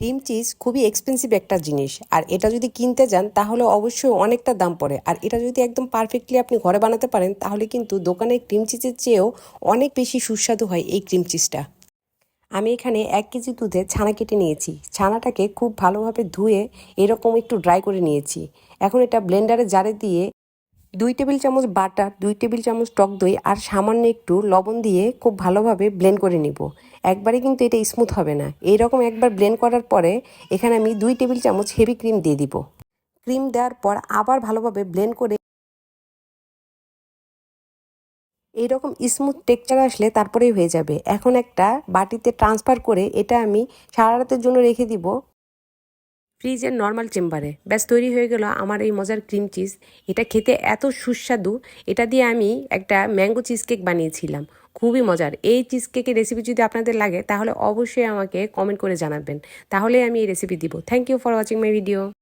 Cream cheese খুবই expensive একটা জিনিস, আর এটা যদি কিনতে যান তাহলে অবশ্যই অনেকটা দাম পড়ে। আর এটা যদি একদম পারফেক্টলি আপনি ঘরে বানাতে পারেন তাহলে কিন্তু দোকানের ক্রিম চিজের চেয়েও অনেক বেশি সুস্বাদু হয় এই ক্রিম চিজটা। আমি এখানে 1 কেজি দুধে ছানা কেটে নিয়েছি। ছানাটাকে খুব ভালোভাবে ধুয়ে এরকম একটু ড্রাই করে নিয়েছি। এখন এটা ব্লেন্ডারে জারে দিয়ে 2 টেবিল চামচ বাটার, 2 টেবিল চামচ টক দই আর সামান্য একটু লবণ দিয়ে খুব ভালোভাবে ব্লেন্ড করে নিব। একবারে কিন্তু এটা স্মুথ হবে না। এইরকম একবার ব্লেন্ড করার পরে এখানে আমি 2 টেবিল চামচ হেভি ক্রিম দিয়ে দিব। ক্রিম দেওয়ার পর আবার ভালোভাবে ব্লেন্ড করে এইরকম স্মুথ টেক্সচার আসলে তারপরেই হয়ে যাবে। এখন একটা বাটিতে ট্রান্সফার করে এটা আমি সারা রাতের জন্য রেখে দিব ফ্রিজের নর্মাল চেম্বারে। ব্যাস তৈরি হয়ে গেল আমার এই মজার ক্রিম চিজ। এটা খেতে এত সুস্বাদু। এটা দিয়ে আমি একটা ম্যাঙ্গো চিজ কেক বানিয়েছিলাম, খুবই মজার। এই চিজ কেকের রেসিপি যদি আপনাদের লাগে তাহলে অবশ্যই আমাকে কমেন্ট করে জানাবেন, তাহলে আমি এই রেসিপি দিব। Thank you for watching my video.